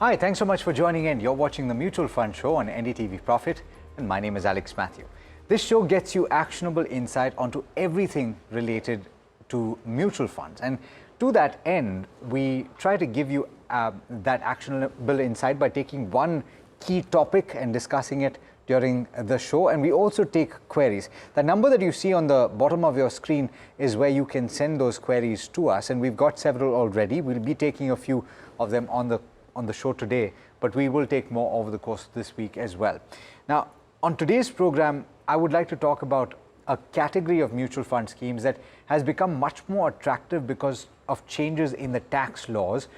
Hi, thanks so much for joining in. You're watching the Mutual Fund Show on NDTV Profit, and my name is Alex Matthew. This show gets you actionable insight onto everything related to mutual funds. And to that end, we try to give you that actionable insight by taking one key topic and discussing it during the show. And we also take queries. The number that you see on the bottom of your screen is where you can send those queries to us. And we've got several already. We'll be taking a few of them on the show today, but we will take more over the course of this week as well. Now, on today's program, I would like to talk about a category of mutual fund schemes that has become much more attractive because of changes in the tax laws.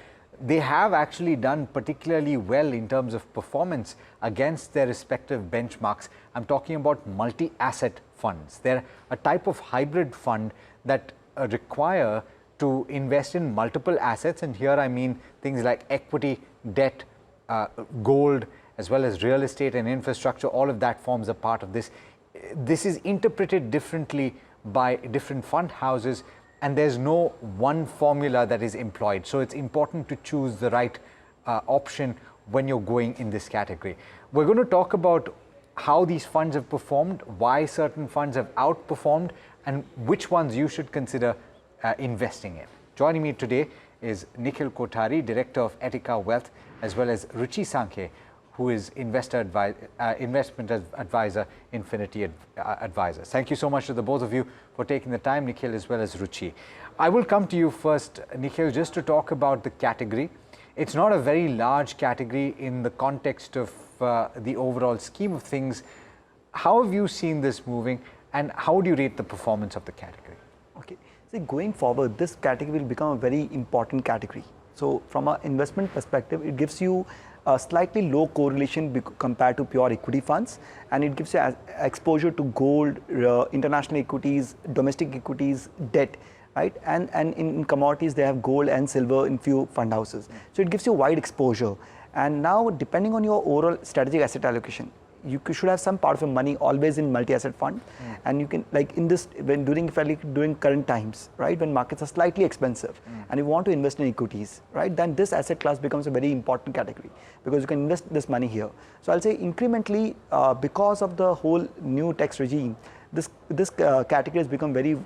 They have actually done particularly well in terms of performance against their respective benchmarks. I'm talking about multi-asset funds. They're a type of hybrid fund that require to invest in multiple assets, and here I mean things like equity, debt, gold, as well as real estate and infrastructure. All of that forms a part of this. This is interpreted differently by different fund houses, and there's no one formula that is employed. So it's important to choose the right option when you're going in this category. We're going to talk about how these funds have performed, why certain funds have outperformed, and which ones you should consider investing in. Joining me today is Nikhil Kothari, Director of Etica Wealth, as well as Ruchi Sankhe, who is investment advisor, Infinity Advisors. Thank you so much to the both of you for taking the time, Nikhil as well as Ruchi. I will come to you first, Nikhil, just to talk about the category. It's not a very large category in the context of the overall scheme of things. How have you seen this moving, and how do you rate the performance of the category? Okay. See, going forward, this category will become a very important category. So from an investment perspective, it gives you a slightly low correlation compared to pure equity funds, and it gives you exposure to gold, international equities, domestic equities, debt, right? And in commodities, they have gold and silver in few fund houses. So it gives you wide exposure. And now, depending on your overall strategic asset allocation, you should have some part of your money always in multi-asset fund, and you can, like in this, when during current times, right, when markets are slightly expensive, and you want to invest in equities, right, then this asset class becomes a very important category because you can invest this money here. So I'll say incrementally, because of the whole new tax regime, this category has become very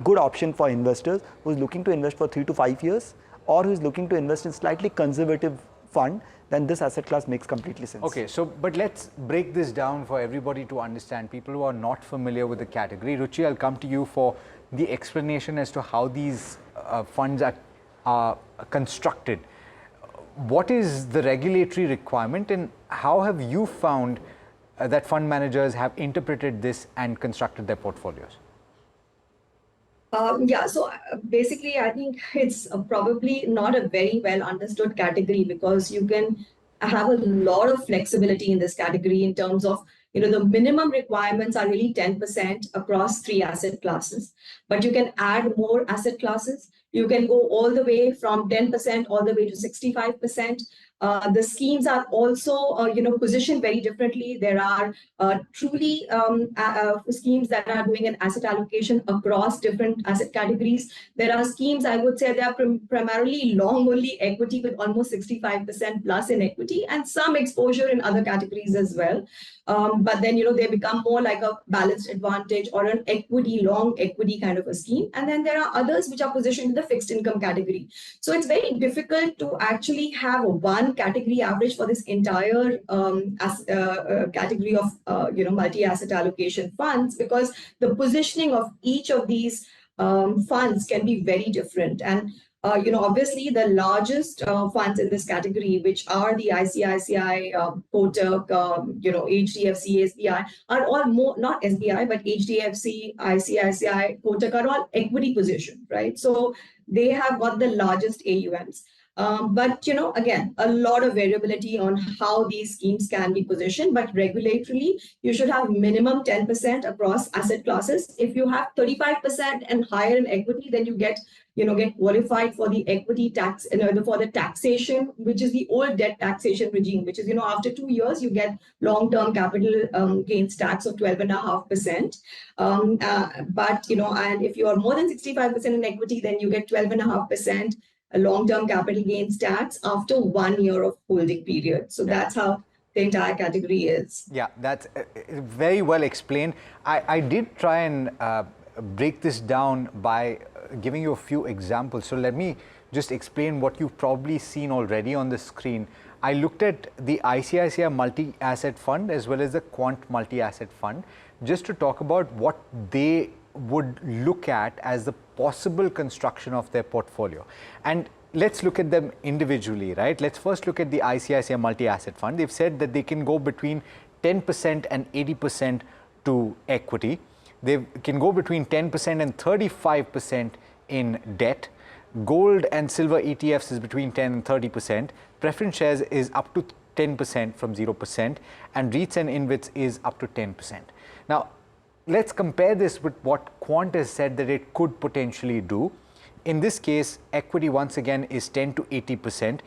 good option for investors who's looking to invest for 3 to 5 years, or who's looking to invest in slightly conservative fund. Then this asset class makes completely sense. Okay, so but let's break this down for everybody to understand, people who are not familiar with the category. Ruchi, I'll come to you for the explanation as to how these funds are constructed. What is the regulatory requirement, and how have you found that fund managers have interpreted this and constructed their portfolios? Yeah, so basically, I think it's probably not a very well understood category, because you can have a lot of flexibility in this category in terms of, the minimum requirements are really 10% across 3 asset classes, but you can add more asset classes. You can go all the way from 10% all the way to 65%. The schemes are also, positioned very differently. There are truly schemes that are doing an asset allocation across different asset categories. There are schemes, I would say, they are primarily long-only equity with almost 65% plus in equity, and some exposure in other categories as well. But then, they become more like a balanced advantage or an equity, long equity kind of a scheme. And then there are others which are positioned in the fixed income category. So it's very difficult to actually have one category average for this entire category of multi-asset allocation funds, because the positioning of each of these funds can be very different. And obviously the largest funds in this category, which are the ICICI, Kotak, HDFC, SBI, are all more, not SBI, but HDFC, ICICI, Kotak are all equity position, right? So they have got the largest AUMs. But, again, a lot of variability on how these schemes can be positioned, but regulatorily, you should have minimum 10% across asset classes. If you have 35% and higher in equity, then you get qualified for the equity tax, for the taxation, which is the old debt taxation regime, which is, after 2 years, you get long-term capital gains tax of 12.5%. But, and if you are more than 65% in equity, then you get 12.5%. a long-term capital gains tax after 1 year of holding period. So that's how the entire category is. Yeah, that's very well explained. I did try and break this down by giving you a few examples. So let me just explain what you've probably seen already on the screen. I looked at the ICICI multi-asset fund as well as the Quant multi-asset fund just to talk about what they would look at as the possible construction of their portfolio. And let's look at them individually, right? Let's first look at the ICICI multi-asset fund. They've said that they can go between 10% and 80% to equity. They can go between 10% and 35% in debt. Gold and silver ETFs is between 10 and 30%. Preference shares is up to 10% from 0%. And REITs and InvITs is up to 10%. Now, let's compare this with what Quant has said that it could potentially do. In this case, equity once again is 10 to 80%.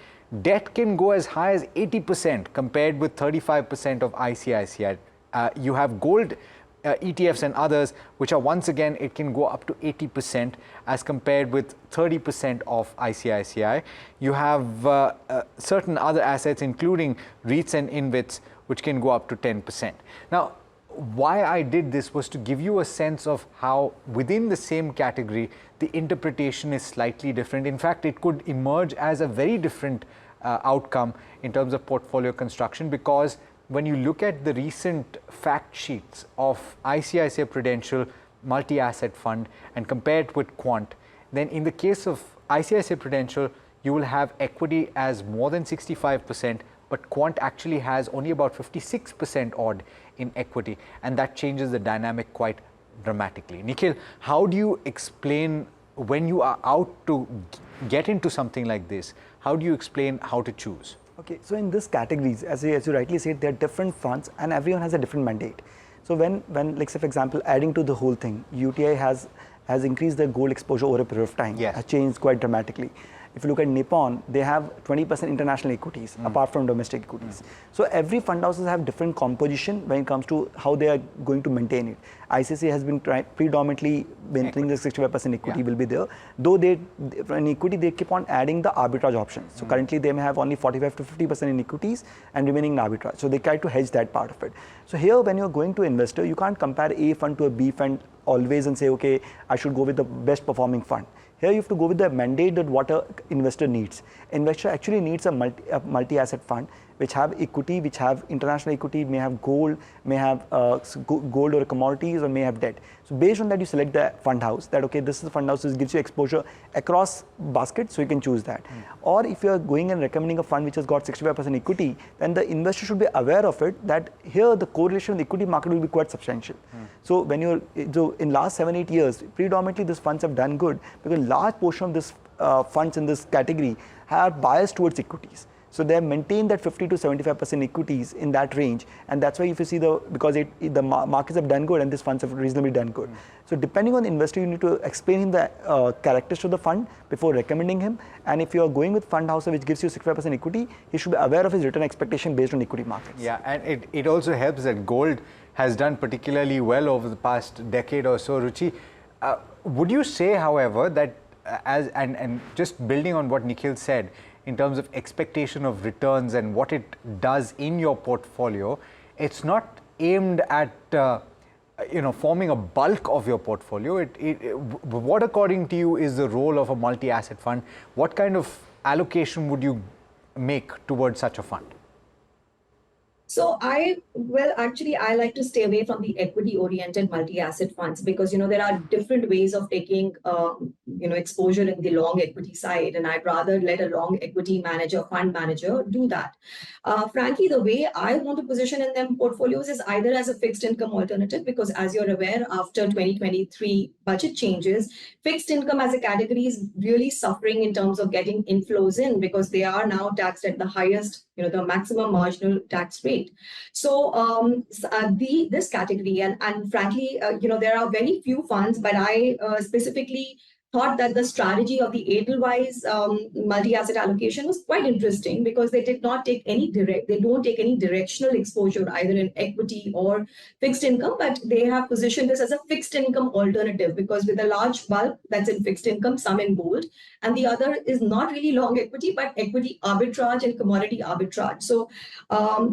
Debt can go as high as 80% compared with 35% of ICICI. You have gold ETFs and others, which are once again, it can go up to 80% as compared with 30% of ICICI. You have certain other assets, including REITs and InvITs, which can go up to 10%. Now, why I did this was to give you a sense of how within the same category, the interpretation is slightly different. In fact, it could emerge as a very different outcome in terms of portfolio construction, because when you look at the recent fact sheets of ICICI Prudential multi-asset fund and compare it with Quant, then in the case of ICICI Prudential, you will have equity as more than 65%, but Quant actually has only about 56% odd in equity, and that changes the dynamic quite dramatically. Nikhil, how do you explain when you are out to get into something like this? How do you explain how to choose? Okay, so in this categories, as you rightly said, there are different funds and everyone has a different mandate. So when like say for example, adding to the whole thing, UTI has increased their gold exposure over a period of time, has changed quite dramatically. If you look at Nippon, they have 20% international equities apart from domestic equities. So every fund houses have different composition when it comes to how they are going to maintain it. ICICI has been predominantly maintaining the 65% equity will be there. Though in equity, they keep on adding the arbitrage options. So currently they may have only 45 to 50% in equities and remaining in arbitrage. So they try to hedge that part of it. So here, when you're going to investor, you can't compare A fund to a B fund always and say, okay, I should go with the best performing fund. Here you have to go with the mandate that what an investor needs. Investor actually needs a multi-asset fund which have equity, which have international equity, may have gold, may have gold or commodities, or may have debt. So based on that, you select the fund house that, okay, this is the fund house, this gives you exposure across baskets, so you can choose that. Or if you are going and recommending a fund which has got 65% equity, then the investor should be aware of it, that here the correlation with the equity market will be quite substantial. So when so in last 7-8 years, predominantly these funds have done good because large portion of this funds in this category are biased towards equities. So they have maintained that 50 to 75% equities in that range, and that's why if you see because the markets have done good and these funds have reasonably done good. So depending on the investor, you need to explain him the characteristics of the fund before recommending him. And if you are going with fund house which gives you 65% equity, he should be aware of his return expectation based on equity markets. Yeah, and it also helps that gold has done particularly well over the past decade or so. Ruchi, would you say, however, that and just building on what Nikhil said, in terms of expectation of returns and what it does in your portfolio, it's not aimed at forming a bulk of your portfolio. What, according to you, is the role of a multi-asset fund? What kind of allocation would you make towards such a fund? So I like to stay away from the equity-oriented multi-asset funds because, there are different ways of taking, exposure in the long equity side. And I'd rather let a long equity manager, fund manager do that. Frankly, the way I want to position in them portfolios is either as a fixed income alternative, because as you're aware, after 2023 budget changes, fixed income as a category is really suffering in terms of getting inflows in because they are now taxed at the highest, the maximum marginal tax rate. So this category, and frankly, there are very few funds, but I specifically thought that the strategy of the Edelweiss multi-asset allocation was quite interesting because they don't take any directional exposure either in equity or fixed income, but they have positioned this as a fixed income alternative because with a large bulk that's in fixed income, some in gold, and the other is not really long equity, but equity arbitrage and commodity arbitrage. So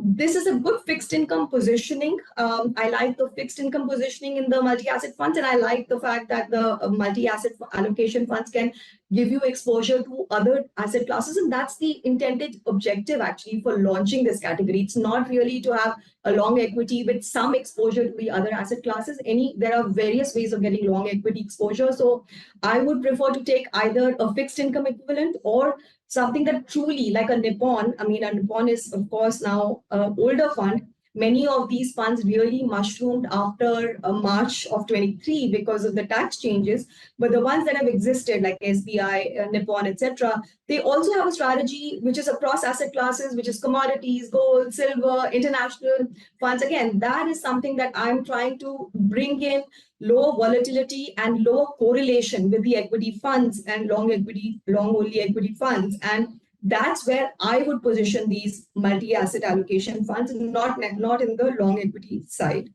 this is a good fixed income positioning. I like the fixed income positioning in the multi-asset funds, and I like the fact that the multi-asset allocation funds can give you exposure to other asset classes, and that's the intended objective actually for launching this category. It's not really to have a long equity with some exposure to the other asset classes. There are various ways of getting long equity exposure. So I would prefer to take either a fixed income equivalent or something that truly like a Nippon. I mean, a Nippon is of course now an older fund. Many of these funds really mushroomed after March of 23 because of the tax changes. But the ones that have existed, like SBI, Nippon, etc., they also have a strategy which is across asset classes, which is commodities, gold, silver, international funds. Again, that is something that I'm trying to bring in low volatility and low correlation with the equity funds and long only equity funds. And that's where I would position these multi-asset allocation funds, not in the long equity side.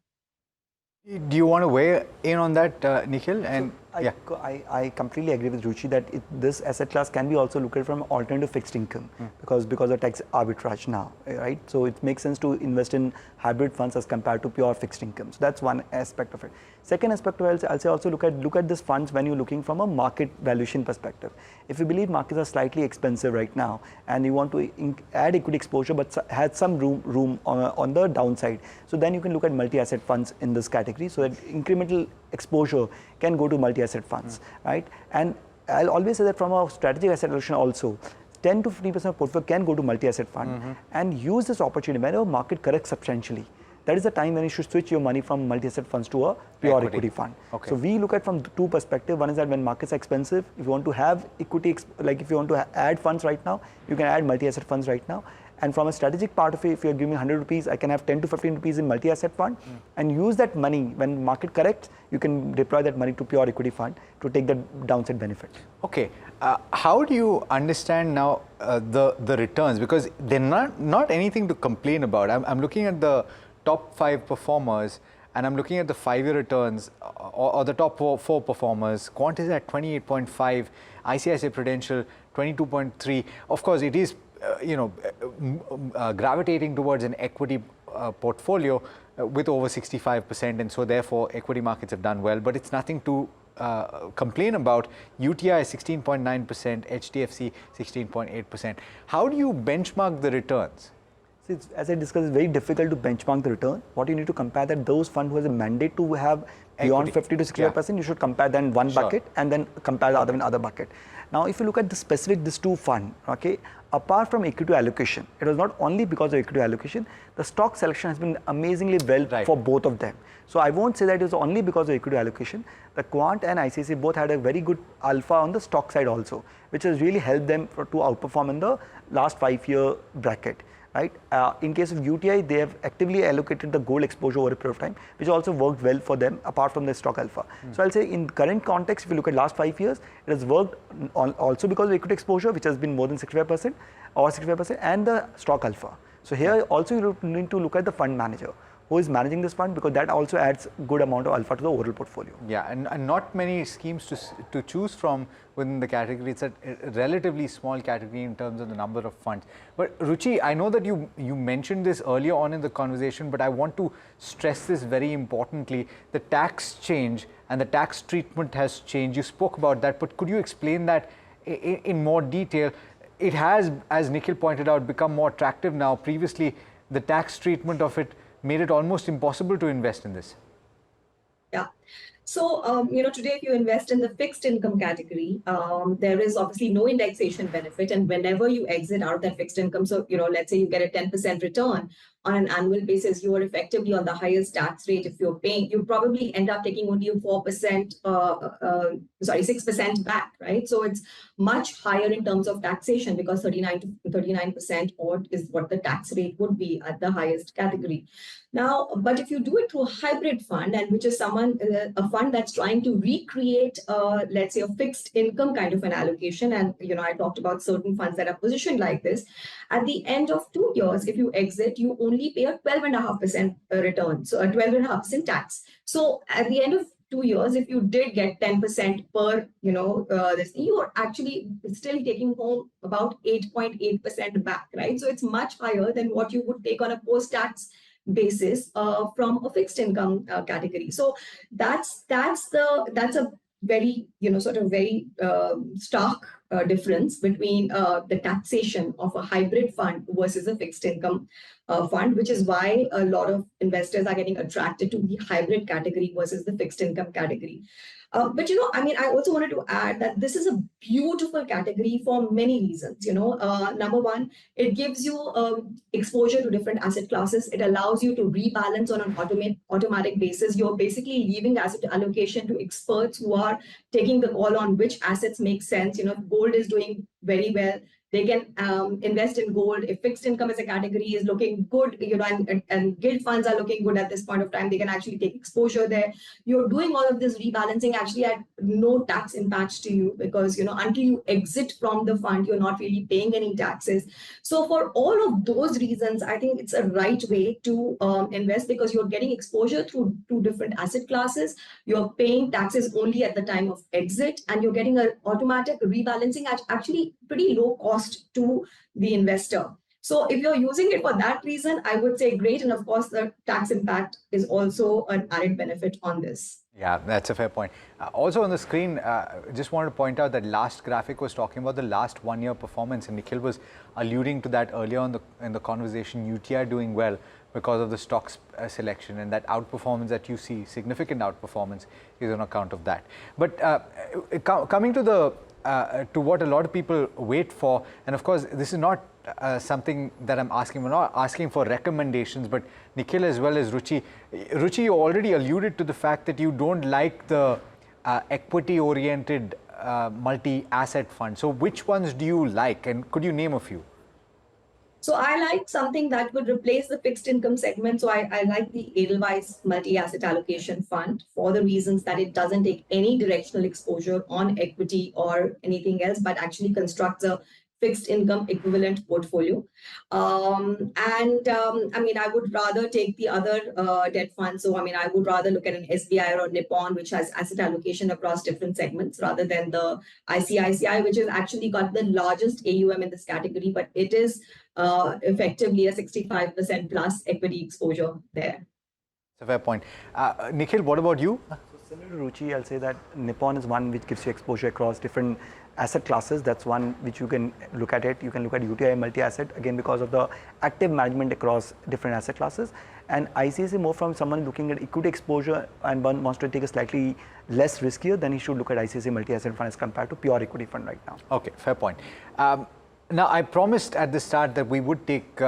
Do you want to weigh in on that, Nikhil? And I completely agree with Ruchi that this asset class can be also looked at from alternative fixed income because of tax arbitrage now, right? So it makes sense to invest in hybrid funds as compared to pure fixed income. So that's one aspect of it. Second aspect of it, I'll say also look at these funds when you're looking from a market valuation perspective. If you believe markets are slightly expensive right now and you want to add equity exposure but has some room on the downside, so then you can look at multi-asset funds in this category so that incremental exposure can go to multi-asset funds, right? And I'll always say that from a strategic asset allocation also, 10 to 15% of portfolio can go to multi-asset fund and use this opportunity whenever market corrects substantially. That is the time when you should switch your money from multi-asset funds to a pure equity fund. Okay. So we look at from two perspectives. One is that when markets are expensive, if you want to have equity, like if you want to add funds right now, you can add multi-asset funds right now. And from a strategic part of it, if you're giving me 100 rupees, I can have 10 to 15 rupees in multi-asset fund and use that money when market corrects, you can deploy that money to pure equity fund to take the downside benefit. Okay, how do you understand now the returns? Because they're not anything to complain about. I'm looking at the top 5 performers and I'm looking at the 5-year returns or the top four performers. Quant is at 28.5, ICICI Prudential 22.3. Of course, it is gravitating towards an equity portfolio with over 65%, and so therefore equity markets have done well, but it's nothing to complain about. UTI 16.9%, HDFC 16.8%. How do you benchmark the returns? See, as I discussed, it's very difficult to benchmark the return. What you need to compare that those funds who has a mandate to have beyond 50 to 65%, you should compare that in one bucket and then compare the other in other bucket. Now, if you look at these two funds, okay, apart from equity allocation, it was not only because of equity allocation, the stock selection has been amazingly well for both of them. So I won't say that it was only because of equity allocation. The Quant and ICICI both had a very good alpha on the stock side also, which has really helped them to outperform in the last 5-year bracket. Right? In case of UTI, they have actively allocated the gold exposure over a period of time, which also worked well for them apart from the stock alpha. So I'll say in current context, if you look at last 5 years, it has worked also because of equity exposure, which has been more than 65% or 65%, and the stock alpha. So here also you need to look at the fund manager who is managing this fund, because that also adds good amount of alpha to the overall portfolio. Yeah, and not many schemes to choose from within the category. It's a relatively small category in terms of the number of funds. But Ruchi, I know that you mentioned this earlier on in the conversation, but I want to stress this very importantly. The tax change and the tax treatment has changed. You spoke about that, but could you explain that in more detail? It has, as Nikhil pointed out, become more attractive now. Previously, the tax treatment of it made it almost impossible to invest in this. Yeah. So, today if you invest in the fixed income category, there is obviously no indexation benefit. And whenever you exit out of that fixed income, so, let's say you get a 10% return on an annual basis, you are effectively on the highest tax rate. If you're paying, you probably end up taking only a 6% back, right? So it's much higher in terms of taxation because 39% odd is what the tax rate would be at the highest category. Now, but if you do it through a hybrid fund, and which is a fund that's trying to recreate, let's say, a fixed income kind of an allocation. And, I talked about certain funds that are positioned like this. At the end of 2 years, if you exit, you only pay a 12.5% return, so a 12.5% tax. So at the end of 2 years, if you did get 10% per, this, you are actually still taking home about 8.8% back, right? So it's much higher than what you would take on a post-tax basis from a fixed income category. So that's a very, sort of very stark difference between the taxation of a hybrid fund versus a fixed income fund, which is why a lot of investors are getting attracted to the hybrid category versus the fixed income category. But I also wanted to add that this is a beautiful category for many reasons. Number one, it gives you exposure to different asset classes. It allows you to rebalance on an automatic basis. You're basically leaving asset allocation to experts who are taking the call on which assets make sense. If gold is doing very well, they can invest in gold. If fixed income as a category is looking good, and gilt funds are looking good at this point of time, they can actually take exposure there. You're doing all of this rebalancing actually at no tax impacts to you, because until you exit from the fund, you're not really paying any taxes. So for all of those reasons, I think it's a right way to invest, because you're getting exposure through two different asset classes. You're paying taxes only at the time of exit, and you're getting an automatic rebalancing at actually pretty low cost to the investor. So if you're using it for that reason, I would say great. And of course, the tax impact is also an added benefit on this. Yeah, that's a fair point. Also on the screen, just wanted to point out that last graphic was talking about the last 1 year performance, and Nikhil was alluding to that earlier in the conversation. UTI doing well because of the stocks selection, and that outperformance that you see, significant outperformance, is on account of that. But coming to the to what a lot of people wait for, and of course this is not something that I'm asking. We're not asking for recommendations, but Nikhil as well as Ruchi. Ruchi, you already alluded to the fact that you don't like the equity-oriented multi-asset fund. So which ones do you like, and could you name a few? So I like something that would replace the fixed income segment. So I like the Edelweiss multi-asset allocation fund, for the reasons that it doesn't take any directional exposure on equity or anything else, but actually constructs a fixed income equivalent portfolio. I would rather take the other debt funds. So, I would rather look at an SBI or Nippon, which has asset allocation across different segments, rather than the ICICI, which has actually got the largest AUM in this category, but it is effectively a 65% plus equity exposure there. That's a fair point. Nikhil, what about you? So similar to Ruchi, I'll say that Nippon is one which gives you exposure across different asset classes. That's one which you can look at it. You can look at UTI multi-asset, again because of the active management across different asset classes. And ICICI more from someone looking at equity exposure and one wants to take a slightly less riskier, then he should look at ICICI multi-asset fund as compared to pure equity fund right now. Okay, fair point. Now, I promised at the start that we would take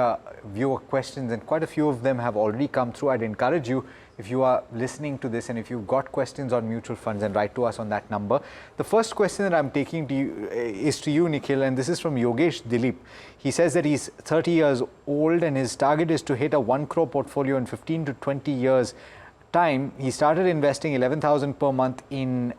viewer questions, and quite a few of them have already come through. I'd encourage you, if you are listening to this and if you've got questions on mutual funds, then write to us on that number. The first question that I'm taking to you is to you, Nikhil, and this is from Yogesh Dilip. He says that he's 30 years old and his target is to hit a 1 crore portfolio in 15 to 20 years time. He started investing 11,000 per month in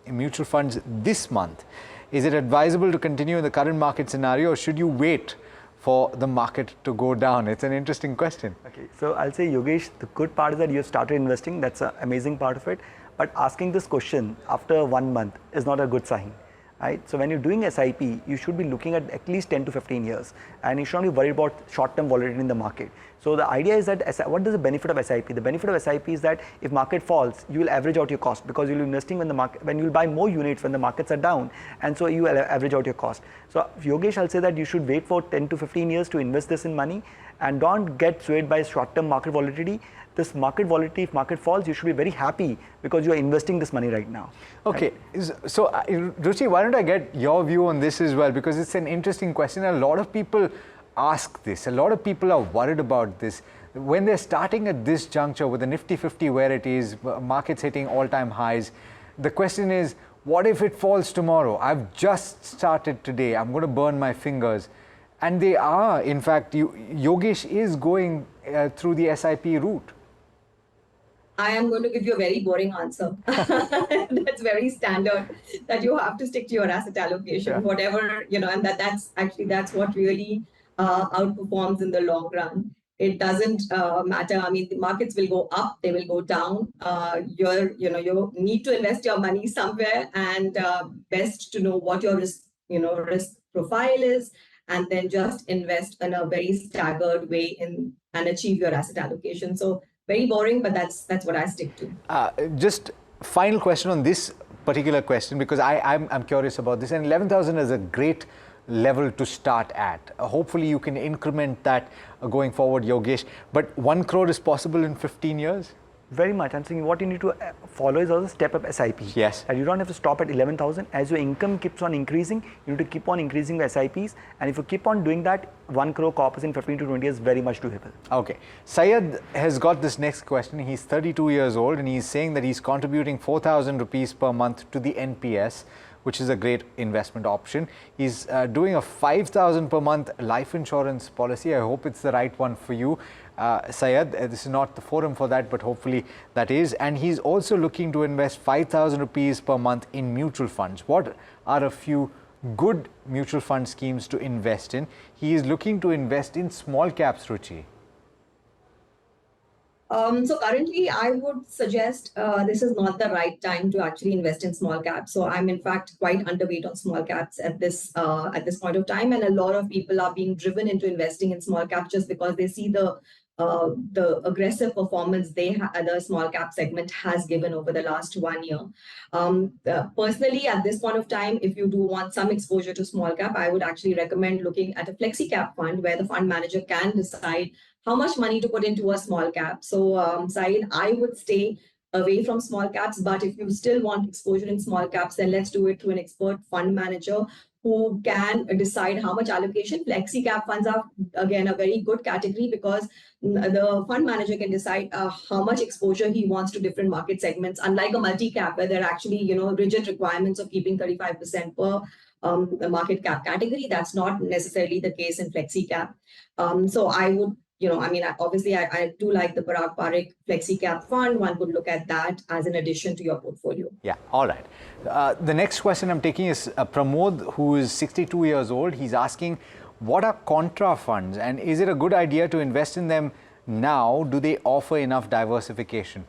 mutual funds this month. Is it advisable to continue in the current market scenario, or should you wait for the market to go down? It's an interesting question. Okay, so I'll say, Yogesh, the good part is that you have started investing. That's an amazing part of it. But asking this question after 1 month is not a good sign. Right? So when you're doing SIP, you should be looking at least 10 to 15 years, and you shouldn't be worried about short-term volatility in the market. So the idea is that what is the benefit of SIP? The benefit of SIP is that if market falls, you will average out your cost, because you'll be investing when you will buy more units when the markets are down, and so you will average out your cost. So Yogesh, I'll say that you should wait for 10 to 15 years to invest this in money, and don't get swayed by short-term market volatility. This market volatility, if market falls, you should be very happy because you are investing this money right now. Okay, right? So Ruchi, why don't I get your view on this as well, because it's an interesting question. A lot of people ask this. A lot of people are worried about this. When they're starting at this juncture with the Nifty 50 where it is, markets hitting all-time highs, the question is, what if it falls tomorrow? I've just started today. I'm going to burn my fingers. And they are, in fact, Yogesh is going through the SIP route. I am going to give you a very boring answer. That's very standard, that you have to stick to your asset allocation, Yeah. whatever, and that's what really outperforms in the long run. It doesn't matter. I mean, the markets will go up, they will go down. You need to invest your money somewhere, and best to know what your risk profile is, and then just invest in a very staggered way and achieve your asset allocation. So very boring, but that's what I stick to. Just final question on this particular question, because I'm curious about this, and 11,000 is a great level to start at. Hopefully you can increment that going forward, Yogesh. But 1 crore is possible in 15 years? Very much. I'm saying what you need to follow is also step up SIP. Yes. And you don't have to stop at 11,000. As your income keeps on increasing, you need to keep on increasing the SIPs. And if you keep on doing that, 1 crore corpus in 15 to 20 years is very much doable. Okay. Syed has got this next question. He's 32 years old and he's saying that he's contributing 4,000 rupees per month to the NPS, which is a great investment option. He's doing a 5,000 per month life insurance policy. I hope it's the right one for you, Syed. This is not the forum for that, but hopefully that is. And he's also looking to invest 5,000 rupees per month in mutual funds. What are a few good mutual fund schemes to invest in? He is looking to invest in small caps, Ruchi. So currently, I would suggest this is not the right time to actually invest in small caps. So I'm in fact quite underweight on small caps at this point of time, and a lot of people are being driven into investing in small caps just because they see the aggressive performance the small cap segment has given over the last 1 year. Personally, at this point of time, if you do want some exposure to small cap, I would actually recommend looking at a flexi cap fund where the fund manager can decide how much money to put into a small cap. So, Saeed, I would stay away from small caps, but if you still want exposure in small caps, then let's do it through an expert fund manager who can decide how much allocation. Flexi cap funds are, again, a very good category because the fund manager can decide how much exposure he wants to different market segments, unlike a multi-cap where there are actually, rigid requirements of keeping 35% per the market cap category. That's not necessarily the case in flexi cap. So I would, obviously I do like the Parag Parikh flexi cap fund. One could look at that as an addition to your portfolio. Yeah, all right. The next question I'm taking is Pramod, who is 62 years old. He's asking, what are Contra funds and is it a good idea to invest in them now? Do they offer enough diversification?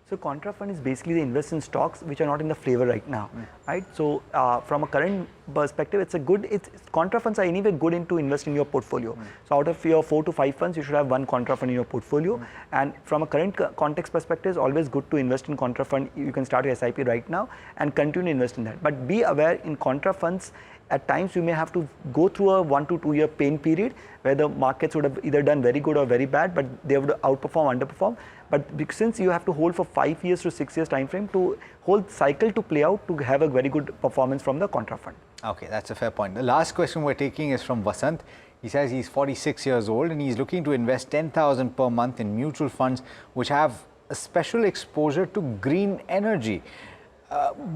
So Contra fund is basically they invest in stocks which are not in the flavor right now, right? So from a current perspective, it's Contra funds are anyway good into invest in your portfolio. So out of your 4 to 5 funds, you should have 1 Contra fund in your portfolio. And from a current context perspective, it's always good to invest in Contra fund. You can start your SIP right now and continue to invest in that. But be aware, in Contra funds, at times you may have to go through a 1 to 2 year pain period where the markets would have either done very good or very bad, but they would outperform, underperform. But since you have to hold for 5 years to 6 years time frame to whole cycle to play out to have a very good performance from the Contra fund. Okay, that's a fair point. The last question we're taking is from Vasant. He says he's 46 years old and he's looking to invest 10,000 per month in mutual funds which have a special exposure to green energy.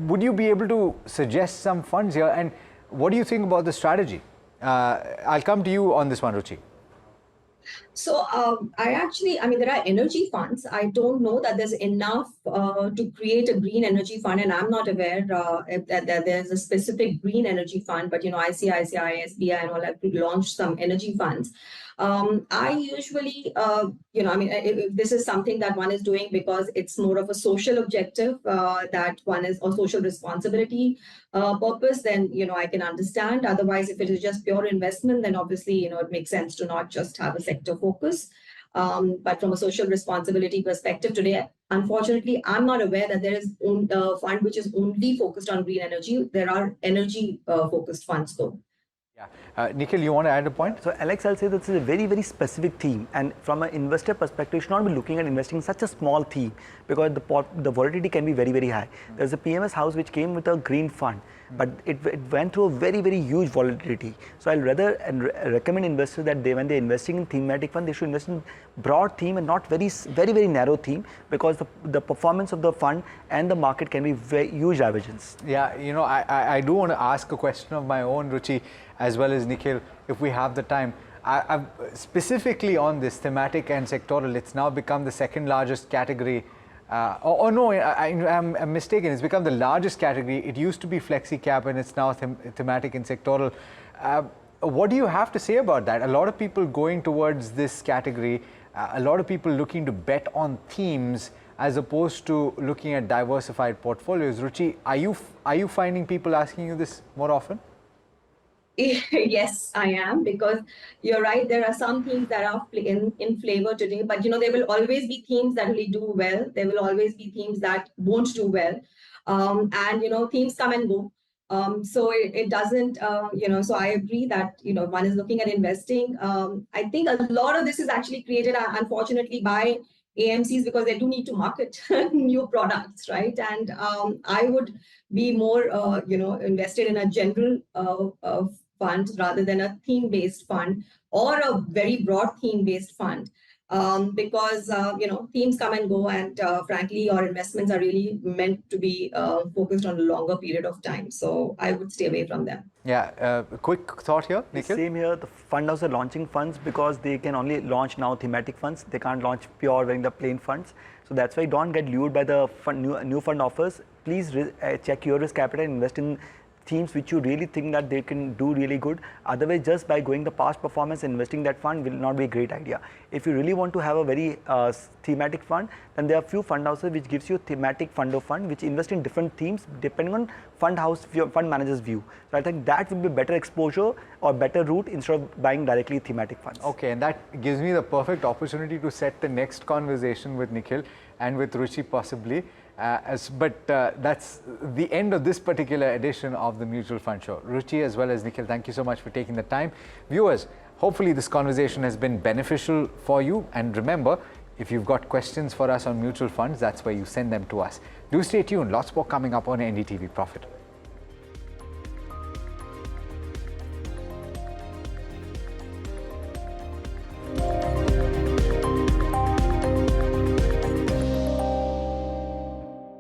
Would you be able to suggest some funds here, and what do you think about the strategy? I'll come to you on this one, Ruchi. So there are energy funds. I don't know that there's enough to create a green energy fund, and I'm not aware that there's a specific green energy fund, but ICICI, SBI and all have launched some energy funds. I usually, if this is something that one is doing because it's more of a social objective that one is, or social responsibility purpose, then, I can understand. Otherwise, if it is just pure investment, then obviously, it makes sense to not just have a sector focus. But from a social responsibility perspective today, unfortunately, I'm not aware that there is a fund which is only focused on green energy. There are energy focused funds though. Yeah. Nikhil, you want to add a point? So Alex, I'll say this is a very, very specific theme, and from an investor perspective, you should not be looking at investing in such a small theme because the volatility can be very, very high. There's a PMS house which came with a green fund, but it went through a very, very huge volatility. So I'll rather recommend investors that when they're investing in thematic fund, they should invest in broad theme and not very, very, very narrow theme, because the performance of the fund and the market can be very huge divergence. Yeah, I do want to ask a question of my own, Ruchi, as well as Nikhil, if we have the time. Specifically on this thematic and sectoral, it's now become the second largest category No, I'm mistaken. It's become the largest category. It used to be flexi cap and it's now thematic and sectoral. What do you have to say about that? A lot of people going towards this category, a lot of people looking to bet on themes as opposed to looking at diversified portfolios. Ruchi, are you finding people asking you this more often? Yes, I am, because you're right. There are some themes that are in flavor today, but there will always be themes that really do well. There will always be themes that won't do well, and themes come and go. So it doesn't, So I agree that one is looking at investing. I think a lot of this is actually created, unfortunately, by AMCs, because they do need to market new products, right? And I would be more, invested in a general fund rather than a theme-based fund or a very broad theme-based fund, because themes come and go, and frankly, your investments are really meant to be focused on a longer period of time. So I would stay away from them. Yeah, quick thought here, Nikhil? Same here. The fund houses are launching funds because they can only launch now thematic funds. They can't launch pure vanilla plain funds. So that's why don't get lured by the new fund offers. Please check your risk appetite and invest in themes which you really think that they can do really good. Otherwise, just by going the past performance and investing that fund will not be a great idea. If you really want to have a very thematic fund, then there are few fund houses which gives you thematic fund of fund, which invest in different themes depending on fund manager's view. So I think that would be better exposure or better route instead of buying directly thematic funds. Okay, and that gives me the perfect opportunity to set the next conversation with Nikhil and with Ruchi possibly. But that's the end of this particular edition of the Mutual Fund Show. Ruchi as well as Nikhil, thank you so much for taking the time. Viewers, hopefully this conversation has been beneficial for you. And remember, if you've got questions for us on mutual funds, that's where you send them to us. Do stay tuned. Lots more coming up on NDTV Profit.